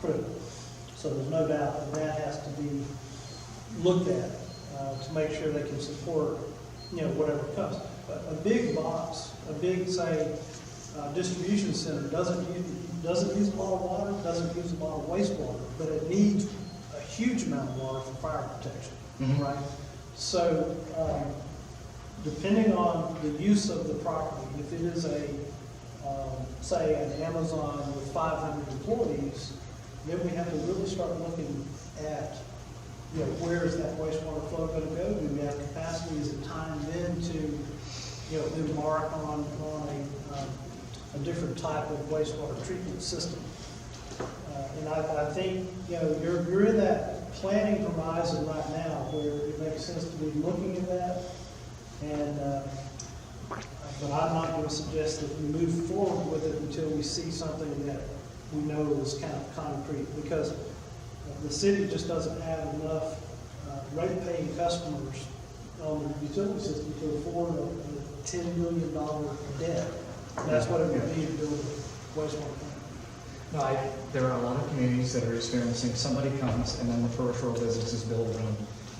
critical. So there's no doubt that that has to be looked at to make sure they can support, whatever comes. A big box, a big, say, distribution center doesn't use a lot of water, doesn't use a lot of wastewater, but it needs a huge amount of water for fire protection, right? So depending on the use of the property, if it is say an Amazon with 500 employees, then we have to really start looking at, where is that wastewater flow going to go? Do we have capacity? Is it time then to, embark on a different type of wastewater treatment system? And I think, you're in that planning horizon right now where it makes sense to be looking at that. And but I'm not going to suggest that we move forward with it until we see something that we know is kind of concrete, because the city just doesn't have enough rate-paying customers on the utility system to afford a $10 million debt. And that's what it would be to build a wastewater plant. No, there are a lot of communities that are experiencing somebody comes and then the peripheral businesses build around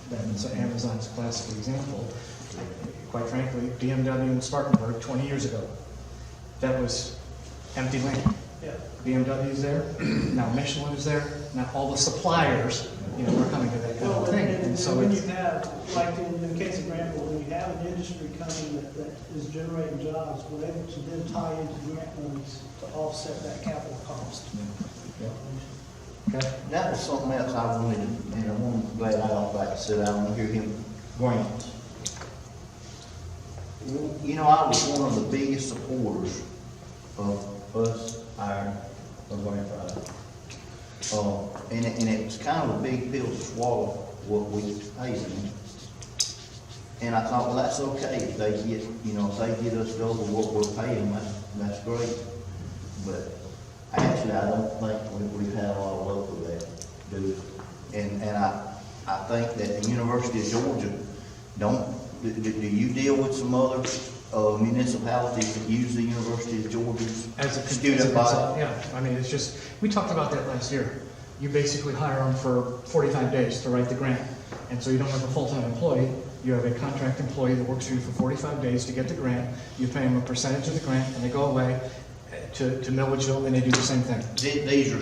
them. So Amazon's a classic example. Quite frankly, BMW in Spartanburg 20 years ago, that was empty land. Yeah. BMW's there, now Michelin is there, now all the suppliers, are coming to that kind of thing. And so when you have, like in the case of Grantville, when you have an industry coming that is generating jobs, we're able to then tie into grant monies to offset that capital cost. Yeah. Okay. That was something else I wanted to, and I'm glad I don't like to sit down and hear him grant. I was one of the biggest supporters of us hiring a grant writer. And it was kind of a big pill to swallow what we paid them. And I thought, well, that's okay if they get, if they get us double what we're paying, that's great. But actually, I don't think we've had a lot of luck with that, do. And I think that the University of Georgia do you deal with some other municipalities that use the University of Georgia's student body? Yeah, I mean, it's just, we talked about that last year. You basically hire them for 45 days to write the grant. And so you don't have a full-time employee. You have a contract employee that works for you for 45 days to get the grant. You pay them a percentage of the grant, and they go away to Milledgeville, and they do the same thing. These are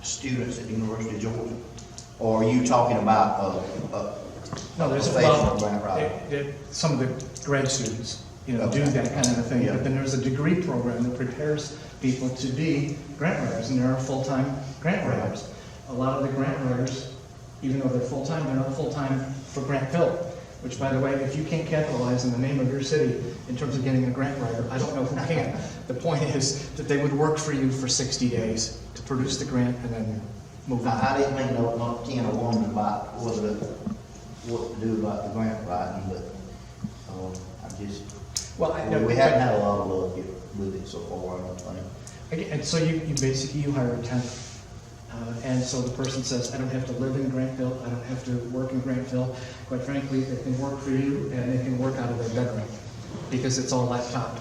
students at the University of Georgia? Or are you talking about no, there's some of the grad students, do that kind of a thing. Yeah. But then there's a degree program that prepares people to be grant writers, and there are full-time grant writers. A lot of the grant writers, even though they're full-time, they're not full-time for Grantville, which, by the way, if you can't capitalize in the name of your city in terms of getting a grant writer, I don't know who can. The point is that they would work for you for 60 days to produce the grant and then move on. I didn't mean not 10 or 1 about what to do about the grant writing, but we haven't had a lot of luck with it so far, I don't think. And so you basically hire a temp, and so the person says, I don't have to live in Grantville, I don't have to work in Grantville. Quite frankly, they can work for you and they can work out of their bedroom because it's all laptop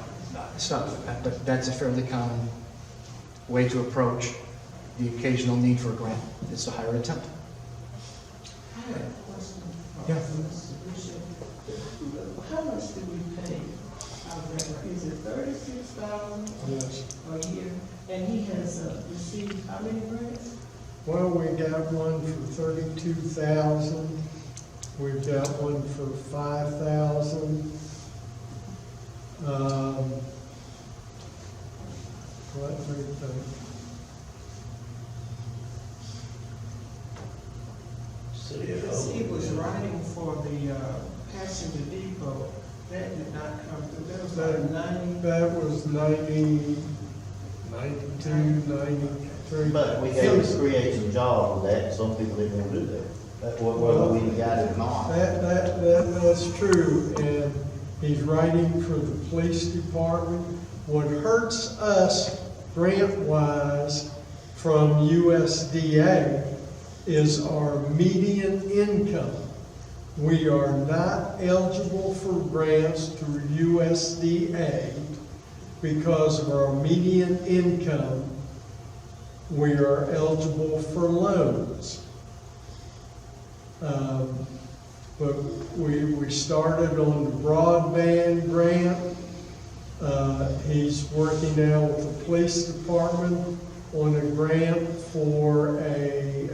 stuff. But that's a fairly common way to approach the occasional need for a grant, is to hire a temp. I have a question. Yeah. Mr. Bishop. How much do we pay our grant? Is it $36 Yes. a year? And he has received how many grants? Well, we got one for $32,000. We've got one for $5,000. Let me think. Because he was writing for the passenger depot. That did not come through. That was like 90. That was 90, 92, 93. But we had to create some jobs with that, some people didn't want to do that. Whether we got it or not. That's true, and he's writing for the police department. What hurts us grant-wise from USDA is our median income. We are not eligible for grants through USDA because of our median income we are eligible for loans. But we started on the broadband grant. He's working now with the police department on a grant for a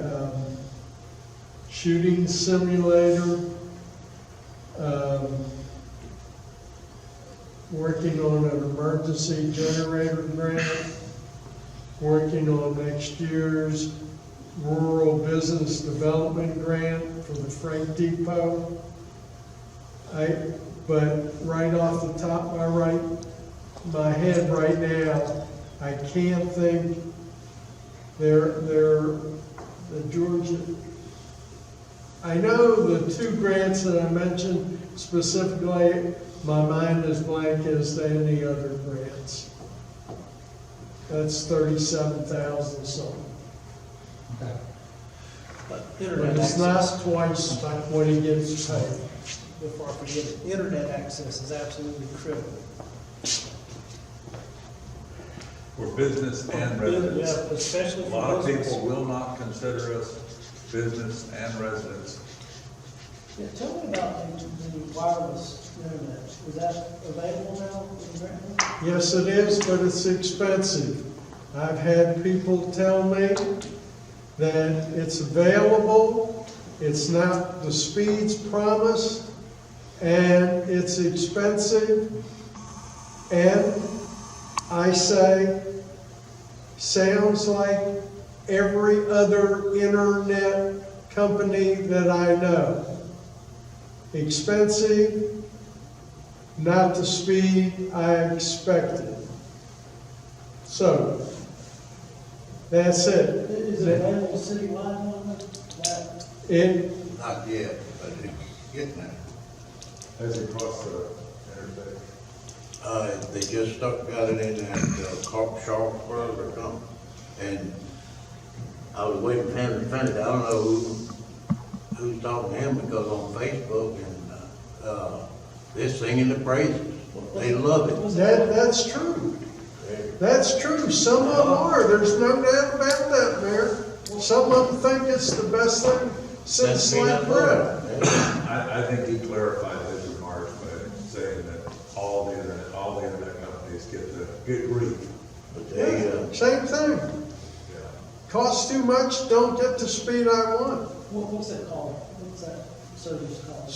shooting simulator. Working on an emergency generator grant. Working on next year's rural business development grant for the freight depot. But right off the top of my head right now, I can't think, the Georgia, I know the two grants that I mentioned specifically, my mind is blank as to any other grants. That's 37,000 something. Okay. But But internet it's access, not twice what he gets paid. before I forget it, internet access is absolutely critical. For business and residents. Yeah, especially A for lot of business. people will not consider us business and residents. Yeah, tell me about the wireless internet. Is that available now in Grantville? Yes, it is, but it's expensive. I've had people tell me that it's available, it's not the speeds promised, and it's expensive. And I say, sounds like every other internet company that I know. Expensive, not the speed I expected. So, that's it. Is it available citywide on that? It, Not yet, but it's getting there. As it crosses the interstate. They just got it in at Sharpsburg or something, and I was waiting for him to finish. I don't know who's talking to him, because on Facebook and, they're singing the praises. They love it. that's true. That's true. Some of them are. There's no doubt about that, Mayor. Some of them think it's the best thing since sliced bread. I think he clarified his remarks by saying that all the internet companies get grief. But they, Same thing. Yeah. Costs too much, don't get the speed I want. What's that called? What's that service called?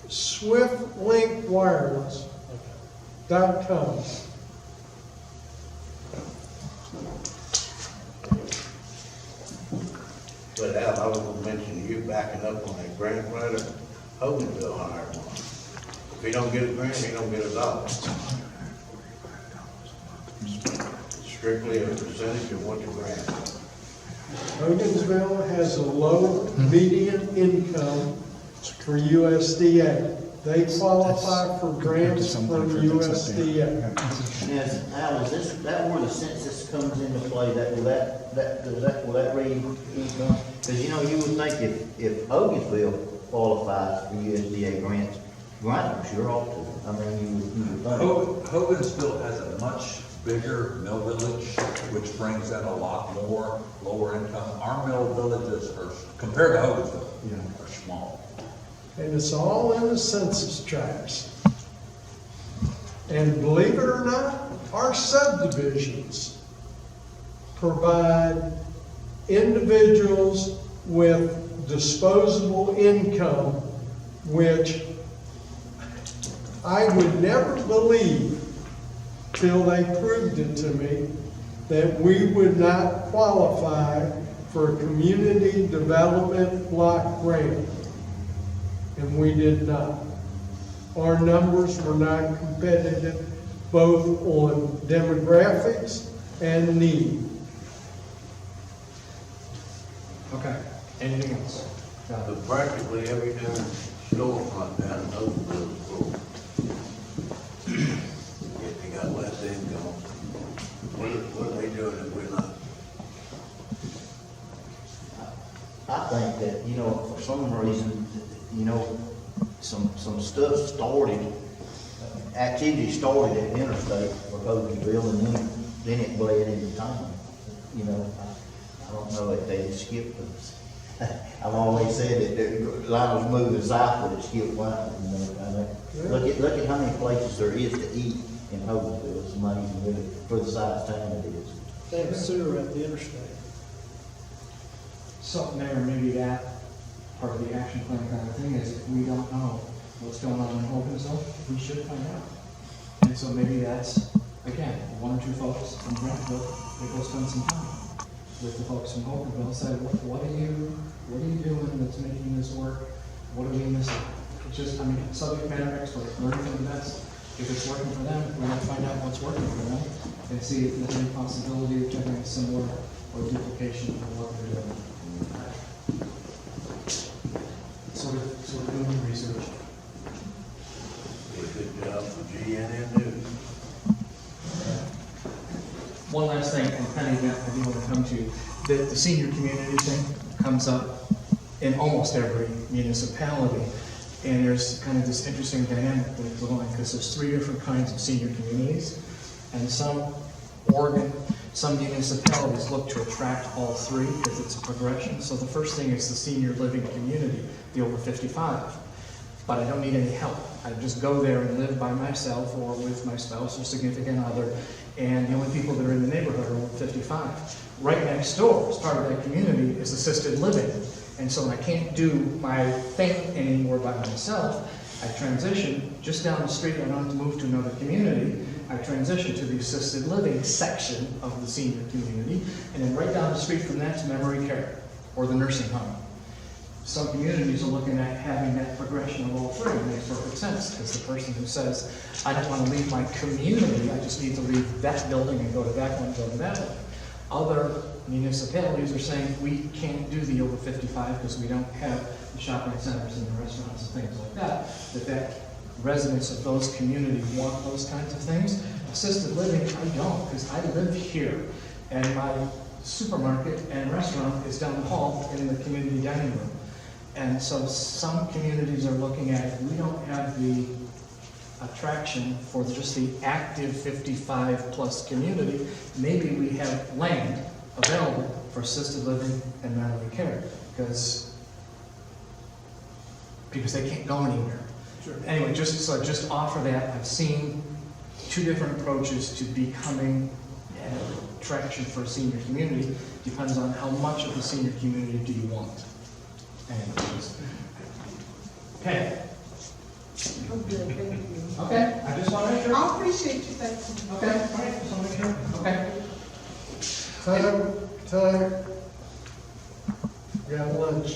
Swift Link Wireless. .com. but Al, I was gonna mention you backing up on that grant writer, Hoganville hired one. If he don't get a grant, he don't get a dollar. It's strictly a percentage of what you grant. Hogansville has a low median income for USDA. They qualify for grants from USDA. Yes, Al, is that where the census comes into play, will that read income? Because, you would think if Hogansville qualifies for USDA grants, Grantville sure ought to. I mean, you would think. Hogansville has a much bigger mill village, which brings in a lot more lower income. Our mill villages are, compared to Hogansville, are small. And it's all in the census tracts. And believe it or not, our subdivisions provide individuals with disposable income, which I would never believe till they proved it to me that we would not qualify for a community development block grant. And we did not. Our numbers were not competitive, both on demographics and need. Okay, anything else? But practically every damn storefront down in Hoganville is full. If they got less income, what are they doing if we're not? I think that, for some reason, some stuff started, activity started at Interstate for Hogansville, and then then it bled into town. You know, I don't know if they just skipped us. I've always said that the line was moving southward, it skipped one, you know. Look at how many places there is to eat in Hogansville. It's amazing, really, for the size town it is. They have sewer at the interstate. So, Mayor, maybe that part of the action plan kind of thing is if we don't know what's going on in Hogansville, we should find out. And so maybe that's, again, one or two folks from Grantville that go spend some time with the folks from Hogansville and say, what are you doing that's making this work? What are we missing? It's just, I mean, subject matter experts, learn from the best. If it's working for them, we want to find out what's working for them and see if there's any possibility of generating similar or duplication of what they're doing. Sort of doing research. Good job for GNN News. One last thing, and Penny, that I do want to come to, the senior community thing comes up in almost every municipality. And there's kind of this interesting dynamic that's going, because there's 3 different kinds of senior communities. And some municipalities look to attract all 3 because it's a progression. So the first thing is the senior living community, the over 55. But I don't need any help. I just go there and live by myself or with my spouse or significant other, and the only people that are in the neighborhood are over 55. Right next door, as part of that community, is assisted living. And so when I can't do my thing anymore by myself, I transition just down the street. I don't have to move to another community. I transition to the assisted living section of the senior community, and then right down the street from that's memory care or the nursing home. Some communities are looking at having that progression of all 3. It makes perfect sense, because the person who says, I don't want to leave my community, I just need to leave that building and go to that one, go to that one. Other municipalities are saying, we can't do the over 55 because we don't have the shopping centers and the restaurants and things like that. That residents of those communities want those kinds of things. Assisted living, I don't, because I live here, and my supermarket and restaurant is down the hall in the community dining room. And so some communities are looking at, if we don't have the attraction for just the active 55 plus community, maybe we have land available for assisted living and memory care, because they can't go anywhere. Sure. Anyway, just offer that. I've seen 2 different approaches to becoming an attraction for a senior community. Depends on how much of the senior community do you want. Okay. I'm good, thank you. Okay, I just want to make sure. I appreciate you, thank you. Okay, all right, just want to make sure. Okay. Time. Yeah, lunch.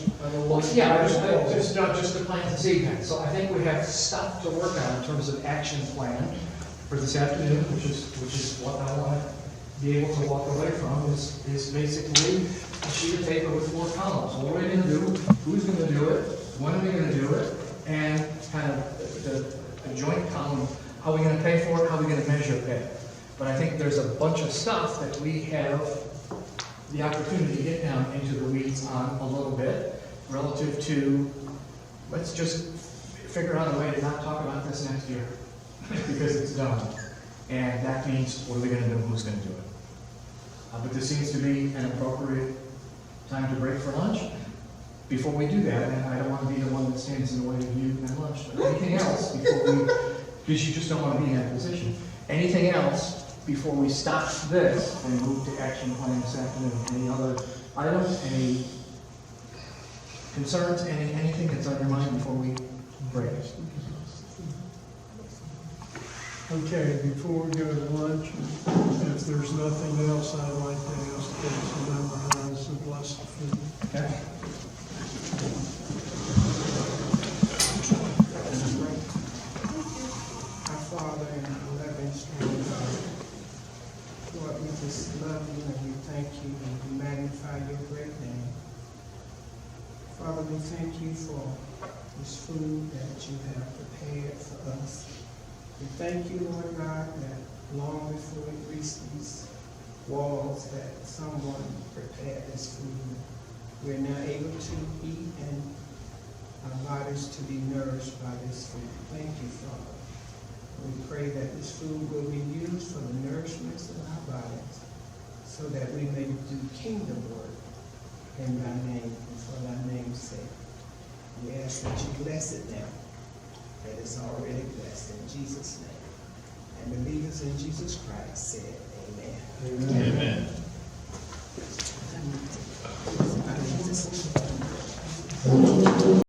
Well, yeah, just the plans this evening. So I think we have stuff to work on in terms of action plan for this afternoon, which is what I want to be able to walk away from is basically a sheet of paper with 4 columns. What are we going to do? Who's going to do it? When are we going to do it? And kind of a joint column. How are we going to pay for it? How are we going to measure it? But I think there's a bunch of stuff that we have the opportunity to get down into the weeds on a little bit relative to, let's just figure out a way to not talk about this next year because it's done. And that means, what are we going to do? Who's going to do it? But this seems to be an appropriate time to break for lunch. Before we do that, and I don't want to be the one that stands in the way of you and lunch, but anything else before we, because you just don't want to be in that position. Anything else before we stop this and move to action plan this afternoon? Any other items, any concerns, anything that's on your mind before we break? Okay, before we go to lunch, if there's nothing else, I'd like to ask council member Hines to bless the food. Okay. Our Father in heaven, strong God, Lord, we just love you and we thank you and we magnify your great name. Father, we thank you for this food that you have prepared for us. We thank you, Lord God, that long before we reach these walls, that someone prepared this food. We're now able to eat and our bodies to be nourished by this food. Thank you, Father. We pray that this food will be used for the nourishment of our bodies, so that we may do kingdom work in thy name and for thy name's sake. We ask that you bless it now, that it's already blessed in Jesus' name. And believers in Jesus Christ said, amen. Amen. Amen.